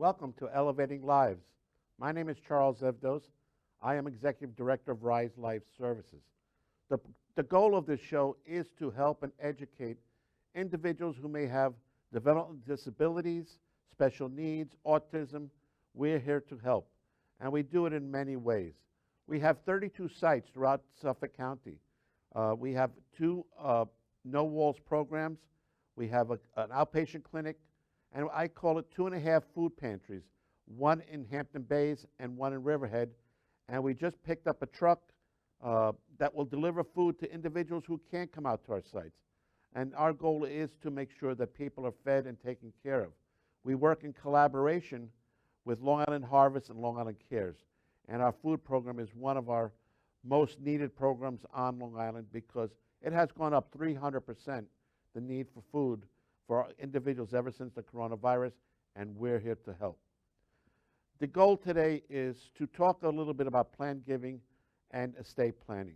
Welcome to Elevating Lives. My name is Charles Evdos. I am Executive Director of Rise Life Services. The goal of this show is to help and educate individuals who may have developmental disabilities, special needs, autism. We're here to help, and we do it in many ways. We have 32 sites throughout Suffolk County. We have two No Walls programs. We have an outpatient clinic, and I call it 2.5 food pantries, one in Hampton Bays and one in Riverhead. And we just picked up a truck that will deliver food to individuals who can't come out to our sites. And our goal is to make sure that people are fed and taken care of. We work in collaboration with Long Island Harvest and Long Island Cares. And our food program is one of our most needed programs on Long Island because it has gone up 300%, the need for food for individuals ever since the coronavirus, and we're here to help. The goal today is to talk a little bit about plan giving and estate planning.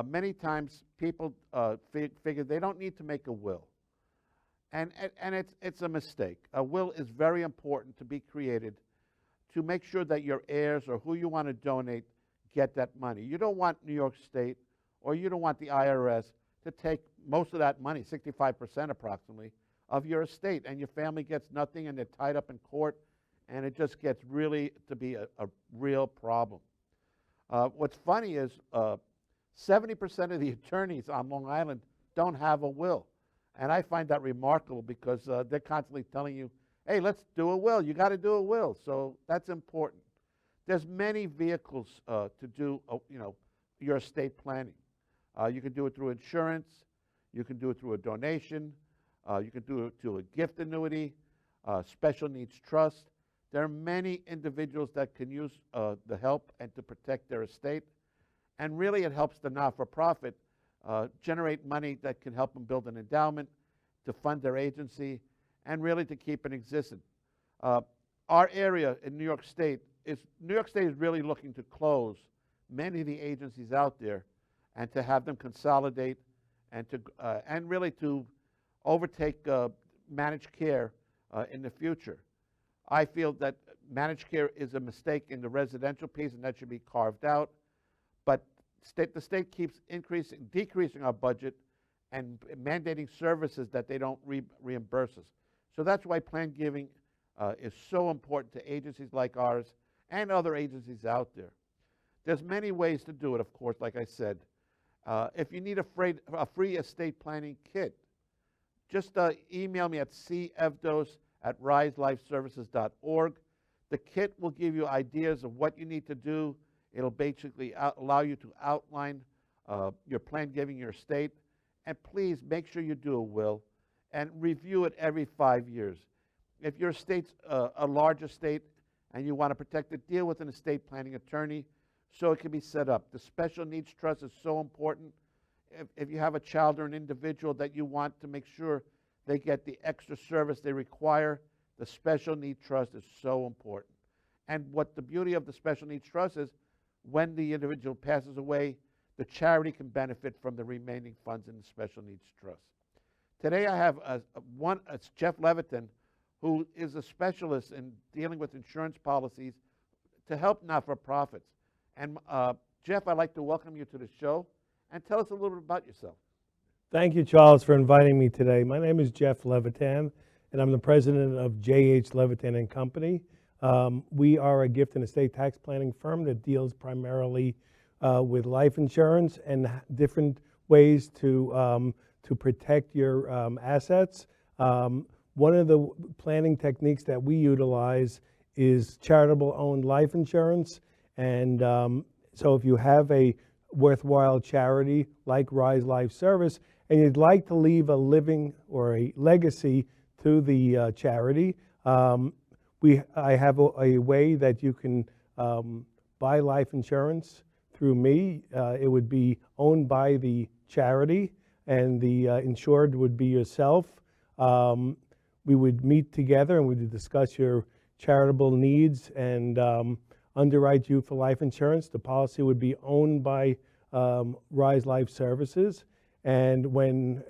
Many times people figure they don't need to make a will. And it's a mistake. A will is very important to be created to make sure that your heirs or who you want to donate get that money. You don't want New York State or you don't want the IRS to take most of that money, 65% approximately, of your estate, and your family gets nothing and they're tied up in court, and it just gets really to be a real problem. What's funny is 70% of the attorneys on Long Island don't have a will. And I find that remarkable because they're constantly telling you, hey, let's do a will. You got to do a will. So that's important. There's many vehicles to do your estate planning. You can do it through insurance. You can do it through a donation. You can do it through a gift annuity, special needs trust. There are many individuals that can use the help and to protect their estate. And really it helps the not-for-profit generate money that can help them build an endowment, to fund their agency, and really to keep it existent. Our area in New York State is really looking to close many of the agencies out there and to have them consolidate and really to overtake managed care in the future. I feel that managed care is a mistake in the residential piece, and that should be carved out. But the state keeps decreasing our budget and mandating services that they don't reimburse us. So that's why plan giving is so important to agencies like ours and other agencies out there. There's many ways to do it, of course, like I said. If you need a free estate planning kit, just email me at cevdos@riselifeservices.org. The kit will give you ideas of what you need to do. It'll basically allow you to outline your plan giving your estate. And please make sure you do a will and review it every 5 years. If your estate's a large estate and you want to protect it, deal with an estate planning attorney so it can be set up. The special needs trust is so important. If you have a child or an individual that you want to make sure they get the extra service they require, the special needs trust is so important. And what the beauty of the special needs trust is, when the individual passes away, the charity can benefit from the remaining funds in the special needs trust. Today I have it's Jeff Levitan, who is a specialist in dealing with insurance policies to help not-for-profits. And Jeff, I'd like to welcome you to the show and tell us a little bit about yourself. Thank you, Charles, for inviting me today. My name is Jeff Levitan, and I'm the president of J.H. Levitan and Company. We are a gift and estate tax planning firm that deals primarily with life insurance and different ways to protect your assets. One of the planning techniques that we utilize is charitable owned life insurance. And so if you have a worthwhile charity like Rise Life Service and you'd like to leave a living or a legacy to the charity, I have a way that you can buy life insurance through me. It would be owned by the charity, and the insured would be yourself. We would meet together and we would discuss your charitable needs and underwrite you for life insurance. The policy would be owned by Rise Life Services, and when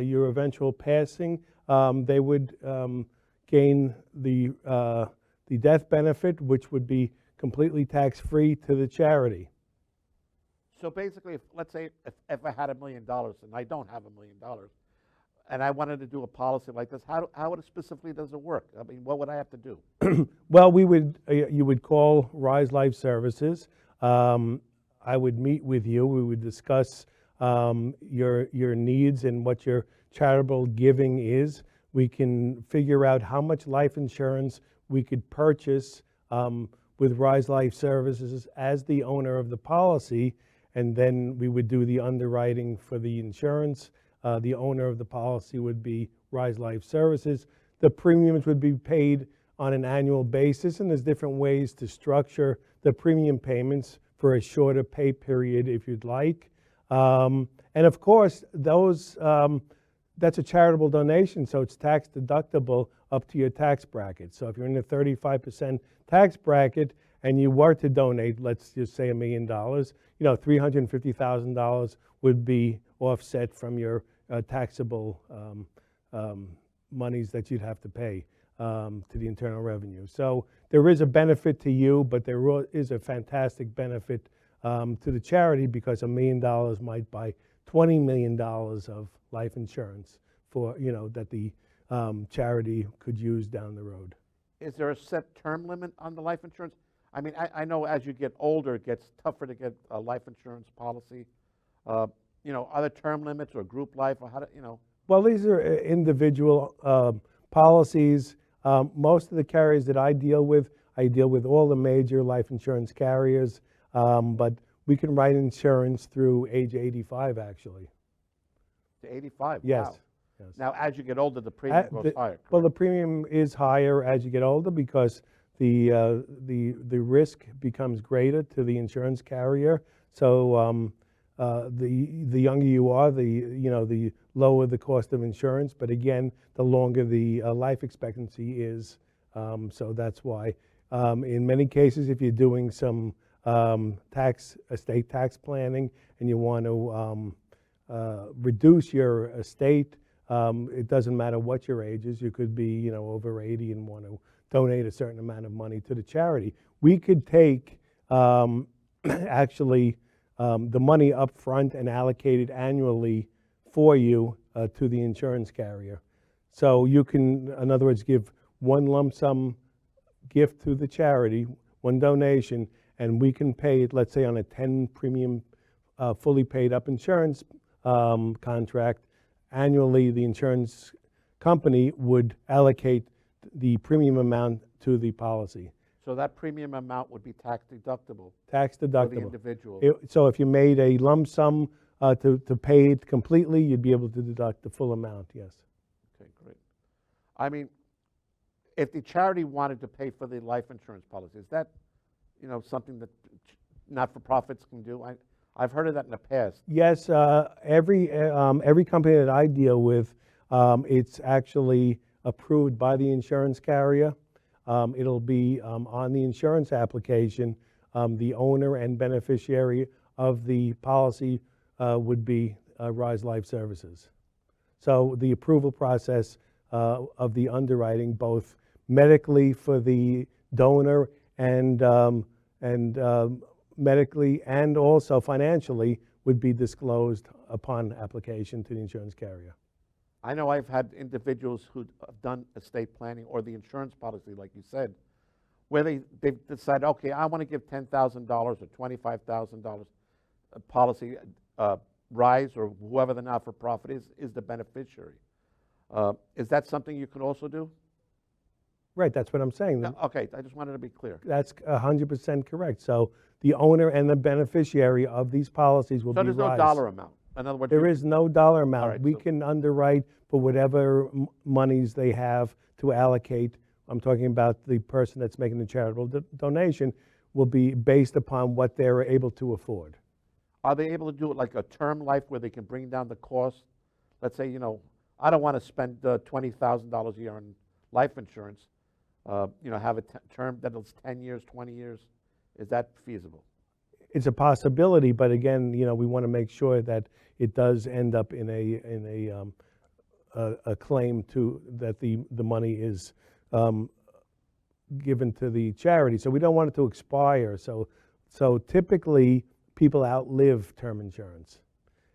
your eventual passing, they would gain the death benefit, which would be completely tax-free to the charity. So basically, let's say if I had $1 million and I don't have $1 million, and I wanted to do a policy like this, how specifically does it work? I mean, what would I have to do? Well, you would call Rise Life Services. I would meet with you. We would discuss your needs and what your charitable giving is. We can figure out how much life insurance we could purchase with Rise Life Services as the owner of the policy, and then we would do the underwriting for the insurance. The owner of the policy would be Rise Life Services. The premiums would be paid on an annual basis, and there's different ways to structure the premium payments for a shorter pay period if you'd like. And of course, that's a charitable donation, so it's tax deductible up to your tax bracket. So if you're in the 35% tax bracket and you were to donate, let's just say $1 million, $350,000 would be offset from your taxable monies that you'd have to pay to the Internal Revenue. So there is a benefit to you, but there is a fantastic benefit to the charity, because $1 million might buy $20 million of life insurance for, that the charity could use down the road. Is there a set term limit on the life insurance? I mean, I know as you get older, it gets tougher to get a life insurance policy. Are there term limits or group life, or how do? Well, these are individual policies. Most of the carriers that I deal with all the major life insurance carriers, but we can write insurance through age 85, actually. To 85? Yes. Wow. Yes. Now, as you get older, the premium goes higher. Well, the premium is higher as you get older, because the risk becomes greater to the insurance carrier. So the younger you are, the lower the cost of insurance. But again, the longer the life expectancy is. So that's why, in many cases, if you're doing some estate tax planning and you want to reduce your estate, it doesn't matter what your age is. You could be, over 80 and want to donate a certain amount of money to the charity. We could take actually the money up front and allocate it annually for you to the insurance carrier. So you can, in other words, give one lump sum gift to the charity, one donation, and we can pay it, let's say, on a 10 premium fully paid up insurance contract. Annually, the insurance company would allocate the premium amount to the policy. So that premium amount would be tax deductible. Tax deductible. For the individual. So if you made a lump sum to pay it completely, you'd be able to deduct the full amount, yes. Okay, great. I mean, if the charity wanted to pay for the life insurance policy, is that, something that not-for-profits can do? I've heard of that in the past. Yes, every company that I deal with, it's actually approved by the insurance carrier. It'll be on the insurance application. The owner and beneficiary of the policy would be Rise Life Services. So the approval process of the underwriting, both medically for the donor and medically and also financially, would be disclosed upon application to the insurance carrier. I know I've had individuals who have done estate planning or the insurance policy, like you said, where they've decided, okay, I want to give $10,000 or $25,000 policy. Rise or whoever the not-for-profit is the beneficiary. Is that something you can also do? Right, that's what I'm saying. No, okay, I just wanted to be clear. That's 100% correct. So the owner and the beneficiary of these policies will be Rise. So there's no dollar amount? In other words, there is no dollar amount. Right, we can underwrite for whatever monies they have to allocate. I'm talking about the person that's making the charitable donation will be based upon what they're able to afford. Are they able to do it like a term life where they can bring down the cost? Let's say, I don't want to spend $20,000 a year on life insurance. Have a term that is 10 years, 20 years. Is that feasible? It's a possibility, but again, we want to make sure that it does end up in a claim to that the money is given to the charity. So we don't want it to expire. So typically people outlive term insurance,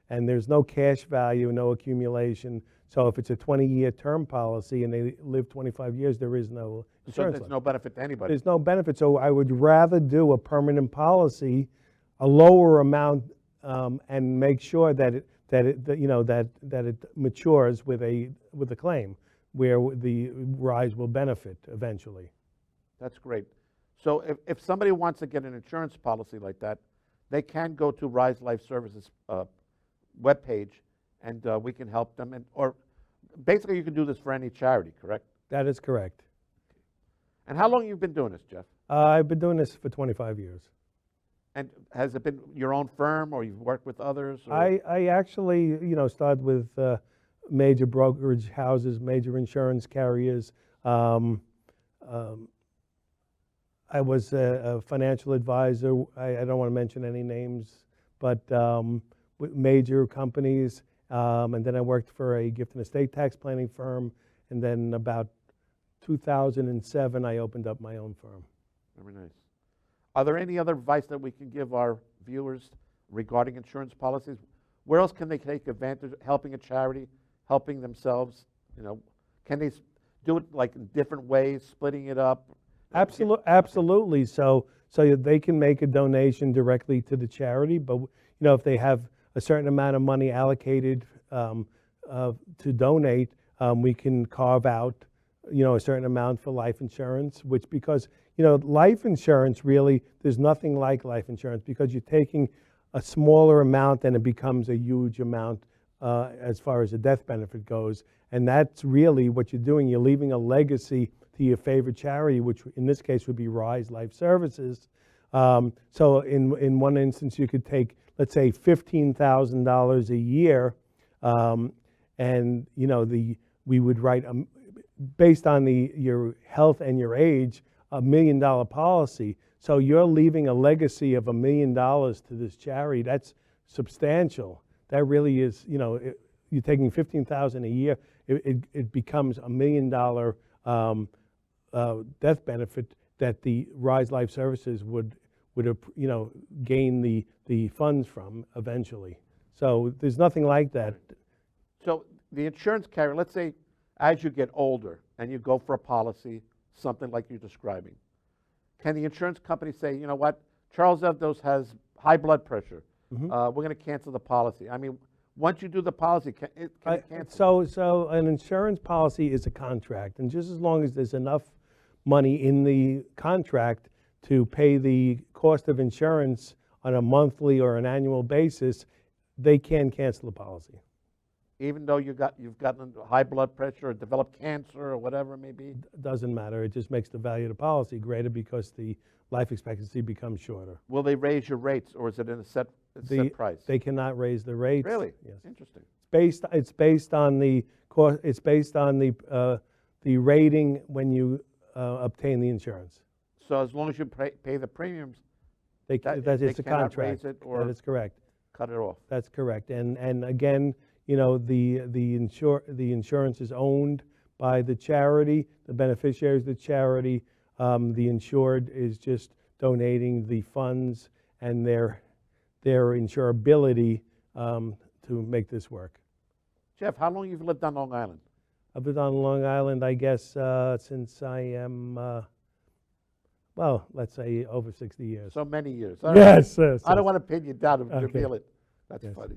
and there's no cash value, no accumulation. So if it's a 20-year term policy and they live 25 years, there is no insurance. So there's left. no benefit to anybody. There's no benefit. So I would rather do a permanent policy, a lower amount, and make sure that it matures with a claim where the rise will benefit eventually. That's great. So if somebody wants to get an insurance policy like that, they can go to Rise Life Services webpage, and we can help them. Or basically, you can do this for any charity, correct? That is correct. And how long have you been doing this, Jeff? I've been doing this for 25 years. And has it been your own firm, or you've worked with others? Or? I actually, started with major brokerage houses, major insurance carriers. I was a financial advisor. I don't want to mention any names, but with major companies. And then I worked for a gift and estate tax planning firm. And then about 2007, I opened up my own firm. Very nice. Are there any other advice that we can give our viewers regarding insurance policies? Where else can they take advantage of helping a charity, helping themselves? Can they do it like in different ways, splitting it up? Absolutely. So they can make a donation directly to the charity, but if they have a certain amount of money allocated to donate, we can carve out a certain amount for life insurance, which because life insurance really, there's nothing like life insurance because you're taking a smaller amount and it becomes a huge amount as far as the death benefit goes. And that's really what you're doing. You're leaving a legacy to your favorite charity, which in this case would be Rise Life Services. So in one instance, you could take, let's say, $15,000 a year, and we would write based on your health and your age, $1 million policy. So you're leaving a legacy of $1 million to this charity. That's substantial. That really is, you're taking $15,000 a year. It becomes $1 million death benefit that the Rise Life Services would gain the funds from eventually. So there's nothing like that. So the insurance carrier, let's say as you get older and you go for a policy, something like you're describing, can the insurance company say, you know what, Charles Evdos has high blood pressure. We're going to cancel the policy. I mean, once you do the policy, can it cancel? So an insurance policy is a contract, and just as long as there's enough money in the contract to pay the cost of insurance on a monthly or an annual basis, they can cancel the policy. Even though you've gotten high blood pressure or developed cancer or whatever it may be? Doesn't matter. It just makes the value of the policy greater because the life expectancy becomes shorter. Will they raise your rates, or is it in a set price? They cannot raise the rates. Really? Yes. Interesting. It's based on the cost. It's based on the rating when you obtain the insurance. So as long as you pay the premiums, it's a cannot contract. raise it or that is correct. cut it off. That's correct. And again, the insurance is owned by the charity. The beneficiaries of the charity. The insured is just donating the funds and their insurability to make this work. Jeff, how long have you lived on Long Island? I've lived on Long Island, I guess, since I am, let's say over 60 years. So many years. Yes. I don't want to pin you down and reveal it. That's funny.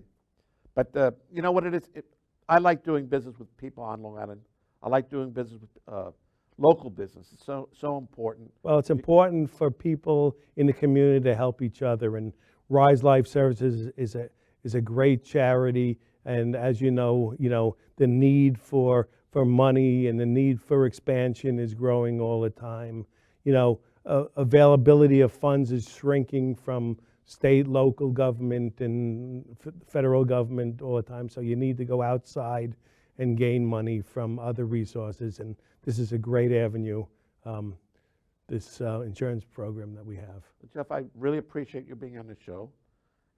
But you know what it is? I like doing business with people on Long Island. I like doing business with local business. It's so important. Well, it's important for people in the community to help each other, and Rise Life Services is a great charity. And as you know, the need for money and the need for expansion is growing all the time. Availability of funds is shrinking from state, local government, and federal government all the time. So you need to go outside and gain money from other resources. And this is a great avenue, this insurance program that we have. Jeff, I really appreciate you being on the show.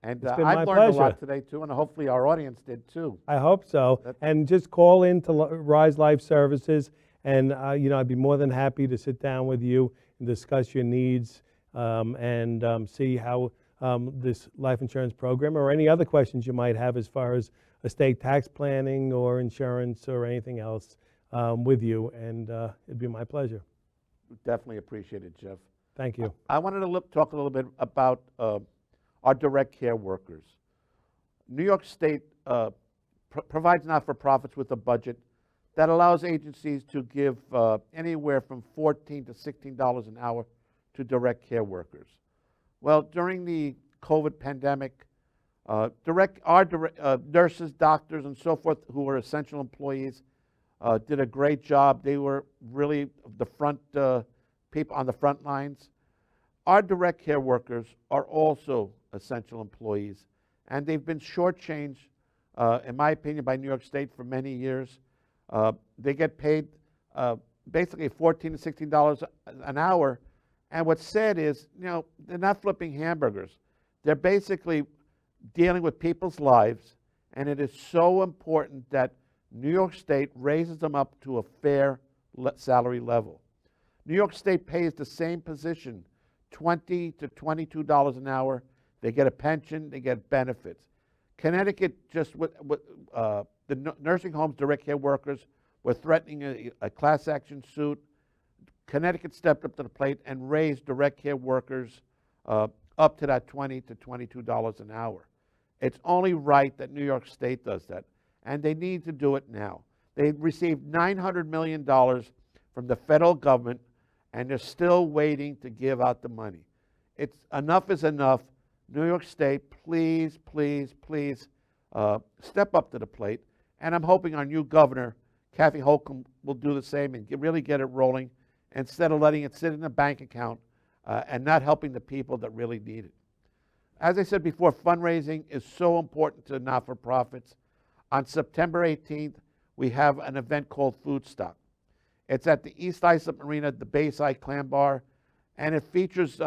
And It's been I've my learned a lot pleasure. today, too, and hopefully our audience did, too. I hope so. And just call in to Rise Life Services And I'd be more than happy to sit down with you and discuss your needs and see how this life insurance program or any other questions you might have as far as estate tax planning or insurance or anything else with you. And it'd be my pleasure. Definitely appreciate it, Jeff. Thank you. I wanted to talk a little bit about our direct care workers. New York State provides not-for-profits with a budget that allows agencies to give anywhere from $14 to $16 an hour to direct care workers. Well, during the COVID pandemic, our nurses, doctors, and so forth who were essential employees did a great job. They were really the front people on the front lines. Our direct care workers are also essential employees, and they've been shortchanged, in my opinion, by New York State for many years. They get paid basically $14 to $16 an hour, and what's sad is, they're not flipping hamburgers. They're basically dealing with people's lives, and it is so important that New York State raises them up to a fair salary level. New York State pays the same position $20 to $22 an hour. They get a pension, they get benefits. Connecticut, just with the nursing homes direct care workers were threatening a class action suit. Connecticut stepped up to the plate and raised direct care workers up to that $20 to $22 an hour. It's only right that New York State does that, and they need to do it now. They received $900 million from the federal government, and they're still waiting to give out the money. Enough is enough. New York State, please, please, please step up to the plate. And I'm hoping our new governor, Kathy Hochul, will do the same and really get it rolling instead of letting it sit in a bank account and not helping the people that really need it. As I said before, fundraising is so important to not-for-profits. On September 18th, we have an event called Food Stock. It's at the East Islip Marina, the Bayside Clam Bar, and it features,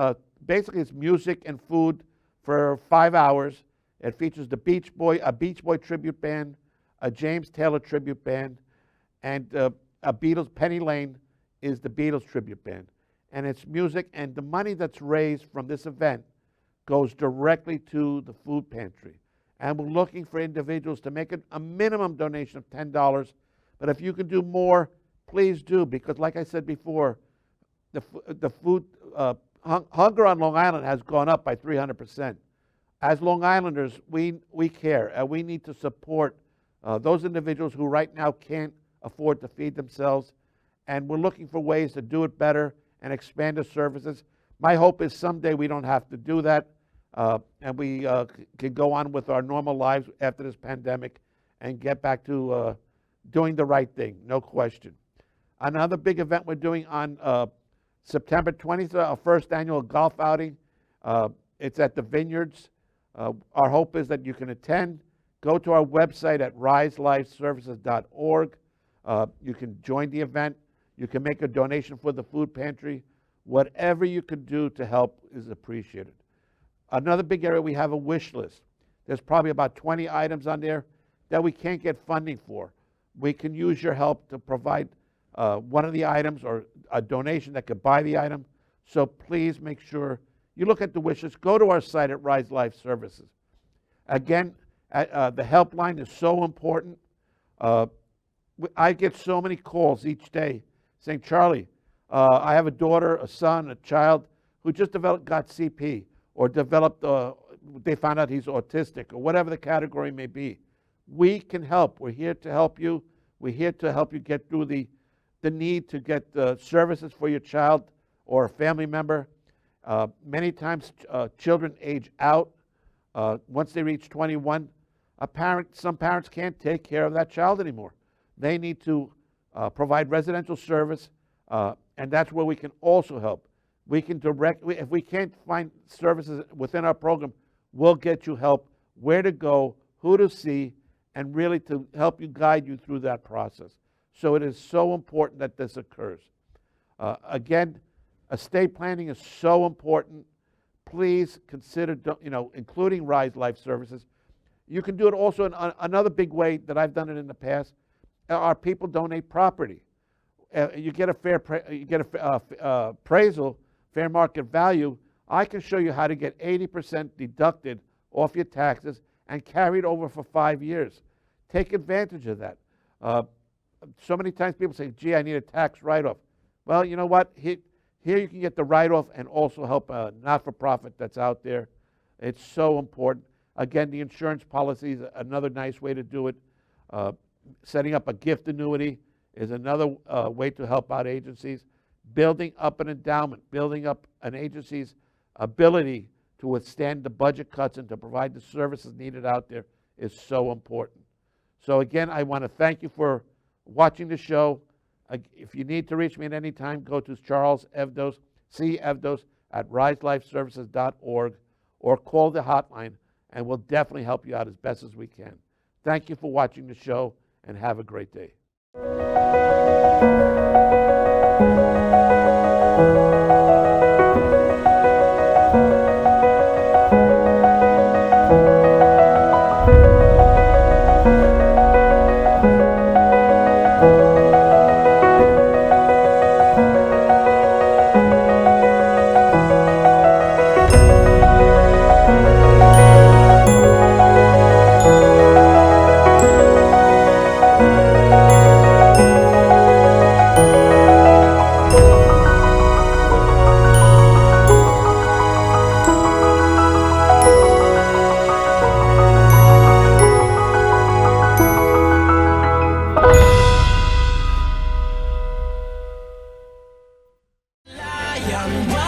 basically it's music and food for 5 hours. It features a Beach Boy tribute band, a James Taylor tribute band, and a Beatles, Penny Lane is the Beatles tribute band. And it's music, and the money that's raised from this event goes directly to the food pantry. And we're looking for individuals to make a minimum donation of $10, but if you can do more, please do, because like I said before, the food, hunger on Long Island has gone up by 300%. As Long Islanders, we care, and we need to support those individuals who right now can't afford to feed themselves, and we're looking for ways to do it better and expand the services. My hope is someday we don't have to do that, and we can go on with our normal lives after this pandemic and get back to doing the right thing, no question. Another big event we're doing on September 20th, our first annual golf outing. It's at the Vineyards. Our hope is that you can attend. Go to our website at riselifeservices.org. You can join the event. You can make a donation for the food pantry. Whatever you can do to help is appreciated. Another big area, we have a wish list. There's probably about 20 items on there that we can't get funding for. We can use your help to provide one of the items or a donation that could buy the item. So please make sure you look at the wishes. Go to our site at Rise Life Services. Again, the helpline is so important. I get so many calls each day saying, Charlie, I have a daughter, a son, a child who just got CP or developed, they found out he's autistic or whatever the category may be. We can help. We're here to help you. We're here to help you get through the need to get services for your child or a family member. Many times children age out. Once they reach 21, some parents can't take care of that child anymore. They need to provide residential service, and that's where we can also help. We can if we can't find services within our program, we'll get you help, where to go, who to see, and really to help you guide you through that process. So it is so important that this occurs. Again, estate planning is so important. Please consider, including Rise Life Services. You can do it also in another big way that I've done it in the past. Our people donate property. you get a appraisal, fair market value, I can show you how to get 80% deducted off your taxes and carried over for 5 years. Take advantage of that. So many times people say, gee, I need a tax write-off. Well, you know what? Here you can get the write-off and also help a not-for-profit that's out there. It's so important. Again, the insurance policy is another nice way to do it. Setting up a gift annuity is another way to help out agencies. Building up an endowment, building up an agency's ability to withstand the budget cuts and to provide the services needed out there is so important. So again, I want to thank you for watching the show. If you need to reach me at any time, go to Charles Evdos, Evdos at riselifeservices.org, or call the hotline, and we'll definitely help you out as best as we can. Thank you for watching the show, and have a great day. I am